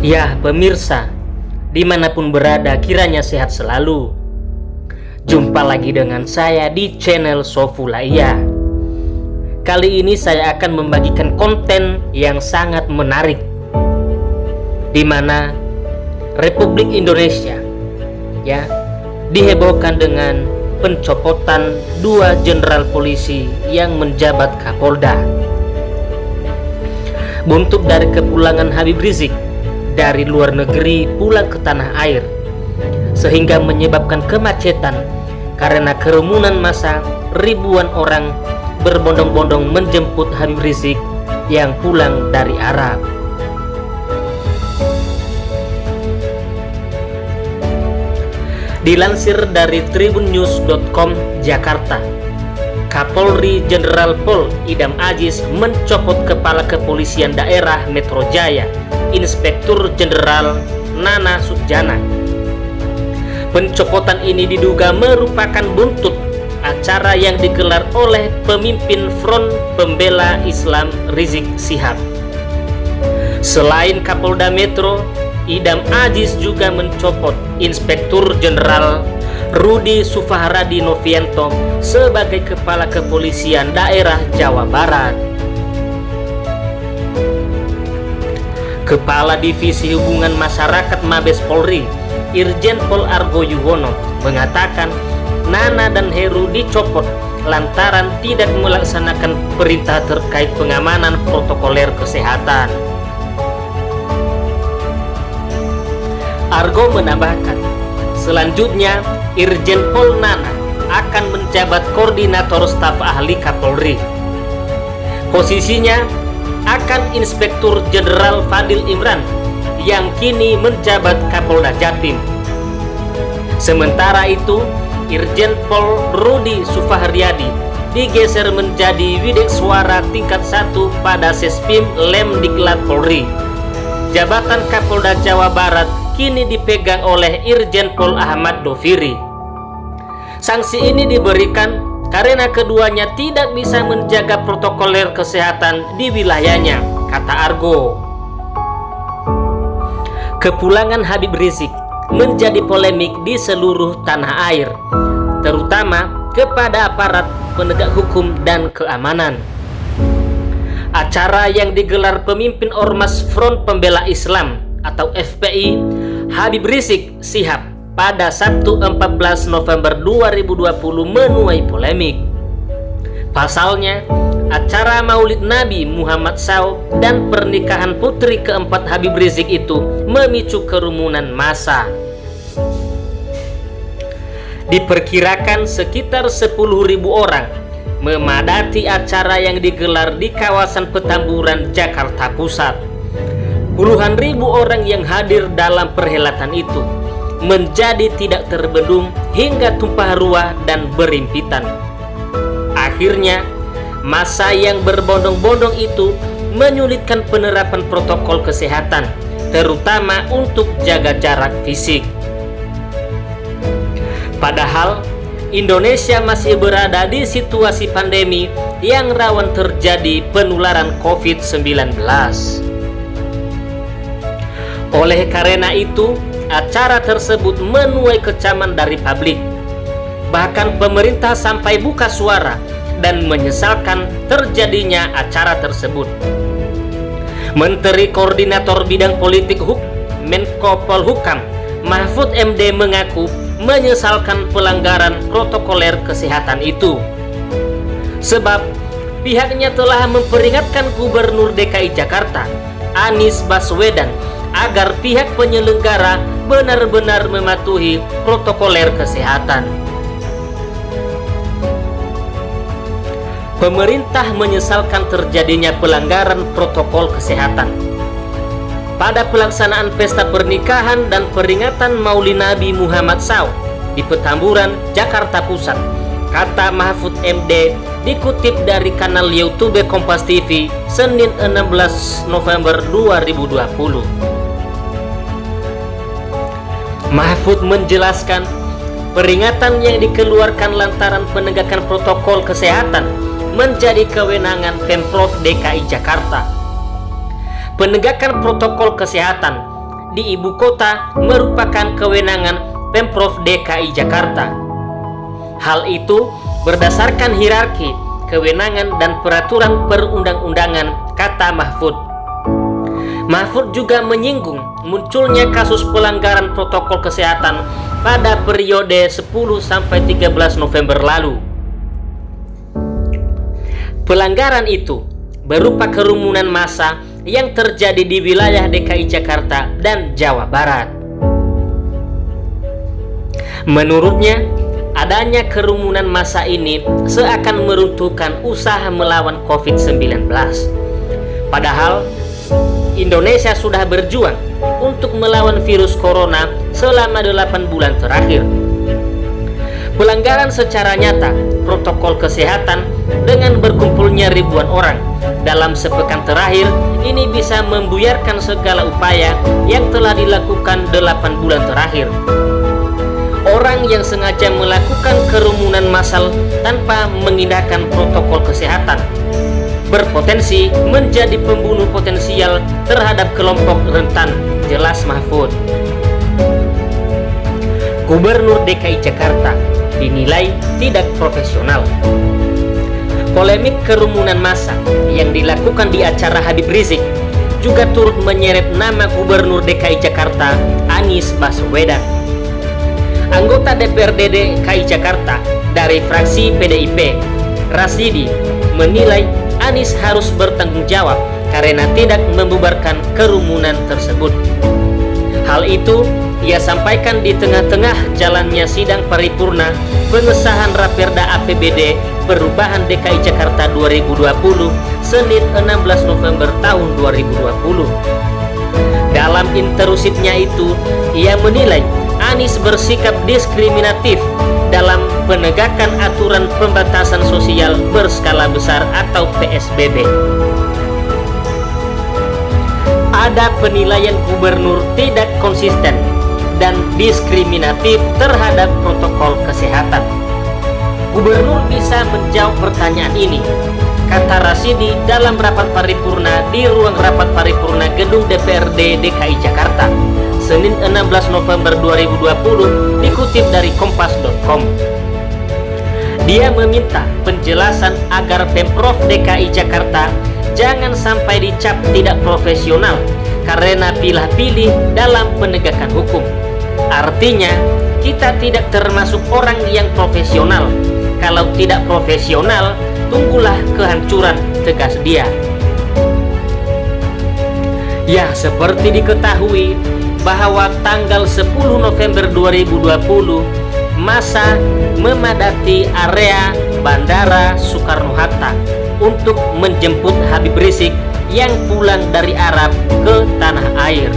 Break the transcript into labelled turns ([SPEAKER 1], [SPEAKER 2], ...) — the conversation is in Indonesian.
[SPEAKER 1] Ya pemirsa, dimanapun berada kiranya sehat selalu. Jumpa lagi dengan saya di channel Sofulaiya. Kali ini saya akan membagikan konten yang sangat menarik, di mana Republik Indonesia dihebohkan dengan pencopotan 2 jenderal polisi yang menjabat Kapolda. Buntut dari kepulangan Habib Rizik dari luar negeri pulang ke tanah air, sehingga menyebabkan kemacetan karena kerumunan massa. Ribuan orang berbondong-bondong menjemput Habib Rizik yang pulang dari Arab. Dilansir dari tribunnews.com Jakarta, Kapolri Jenderal Pol Idam Aziz mencopot Kepala Kepolisian Daerah Metro Jaya, Inspektur Jenderal Nana Sujana. Pencopotan ini diduga merupakan buntut acara yang digelar oleh pemimpin Front Pembela Islam Rizik Syihab. Selain Kapolda Metro, Idam Aziz juga mencopot Inspektur Jenderal Rudi Sufahradi Novianto sebagai Kepala Kepolisian Daerah Jawa Barat. Kepala Divisi Hubungan Masyarakat Mabes Polri, Irjen Pol Argo Yuwono, mengatakan Nana dan Heru dicopot lantaran tidak melaksanakan perintah terkait pengamanan protokoler kesehatan. Argo menambahkan, selanjutnya Irjen Pol Nana akan menjabat Koordinator Staf Ahli Kapolri. Posisinya akan Inspektur Jenderal Fadil Imran yang kini menjabat Kapolda Jatim. Sementara itu, Irjen Pol Rudi Sufahriyadi digeser menjadi Widekswara tingkat 1 pada Sespim Lemdiklat Polri. Jabatan Kapolda Jawa Barat kini dipegang oleh Irjen Pol Ahmad Doviri. Sanksi ini diberikan karena keduanya tidak bisa menjaga protokoler kesehatan di wilayahnya, kata Argo. Kepulangan Habib Rizik menjadi polemik di seluruh tanah air, terutama kepada aparat penegak hukum dan keamanan. Acara yang digelar pemimpin Ormas Front Pembela Islam atau FPI Habib Rizik Syihab pada Sabtu 14 November 2020 menuai polemik. Pasalnya, acara Maulid Nabi Muhammad SAW dan pernikahan putri keempat Habib Rizik itu memicu kerumunan massa. Diperkirakan sekitar 10.000 orang memadati acara yang digelar di kawasan Petamburan, Jakarta Pusat. Puluhan ribu orang yang hadir dalam perhelatan itu menjadi tidak terbendung hingga tumpah ruah dan berimpitan. Akhirnya, massa yang berbondong-bondong itu menyulitkan penerapan protokol kesehatan, terutama untuk jaga jarak fisik. Padahal, Indonesia masih berada di situasi pandemi yang rawan terjadi penularan COVID-19. Oleh karena itu, acara tersebut menuai kecaman dari publik. Bahkan pemerintah sampai buka suara dan menyesalkan terjadinya acara tersebut. Menteri Koordinator Bidang Politik Menko Polhukam Mahfud MD mengaku menyesalkan pelanggaran protokoler kesehatan itu, sebab pihaknya telah memperingatkan Gubernur DKI Jakarta Anies Baswedan agar pihak penyelenggara benar-benar mematuhi protokoler kesehatan. Pemerintah menyesalkan terjadinya pelanggaran protokol kesehatan pada pelaksanaan pesta pernikahan dan peringatan Maulid Nabi Muhammad SAW di Petamburan, Jakarta Pusat, kata Mahfud MD dikutip dari kanal YouTube Kompas TV Senin 16 November 2020. Mahfud menjelaskan, peringatan yang dikeluarkan lantaran penegakan protokol kesehatan menjadi kewenangan Pemprov DKI Jakarta. Penegakan protokol kesehatan di ibu kota merupakan kewenangan Pemprov DKI Jakarta. Hal itu berdasarkan hierarki kewenangan dan peraturan perundang-undangan, kata Mahfud. Mahfud juga menyinggung munculnya kasus pelanggaran protokol kesehatan pada periode 10-13 November lalu. Pelanggaran itu berupa kerumunan massa yang terjadi di wilayah DKI Jakarta dan Jawa Barat. Menurutnya, adanya kerumunan massa ini seakan meruntuhkan usaha melawan COVID-19. Padahal, Indonesia sudah berjuang untuk melawan virus corona selama 8 bulan terakhir. Pelanggaran secara nyata protokol kesehatan dengan berkumpulnya ribuan orang dalam sepekan terakhir ini bisa membuyarkan segala upaya yang telah dilakukan 8 bulan terakhir. Orang yang sengaja melakukan kerumunan massal tanpa mengindahkan protokol kesehatan berpotensi menjadi pembunuh potensial terhadap kelompok rentan, jelas Mahfud. Gubernur DKI Jakarta dinilai tidak profesional. Polemik kerumunan massa yang dilakukan di acara Habib Rizik juga turut menyeret nama Gubernur DKI Jakarta Anies Baswedan. Anggota DPRD DKI Jakarta dari fraksi PDIP, Rasidi, menilai Anies harus bertanggung jawab karena tidak membubarkan kerumunan tersebut. Hal itu ia sampaikan di tengah-tengah jalannya sidang paripurna pengesahan Raperda APBD Perubahan DKI Jakarta 2020 Senin 16 November tahun 2020. Dalam interusifnya itu, ia menilai Anies bersikap diskriminatif dalam penegakan aturan pembatasan sosial berskala besar atau PSBB. Ada penilaian gubernur tidak konsisten dan diskriminatif terhadap protokol kesehatan. Gubernur bisa menjawab pertanyaan ini, kata Rasidi dalam rapat paripurna di ruang rapat paripurna Gedung DPRD DKI Jakarta Senin 16 November 2020, dikutip dari kompas.com. Dia meminta penjelasan agar Pemprov DKI Jakarta jangan sampai dicap tidak profesional karena pilih-pilih dalam penegakan hukum. Artinya, kita tidak termasuk orang yang profesional. Kalau tidak profesional, tunggulah kehancuran, tegas dia. Ya, seperti diketahui bahwa tanggal 10 November 2020 massa memadati area Bandara Soekarno-Hatta untuk menjemput Habib Rizik yang pulang dari Arab ke tanah air.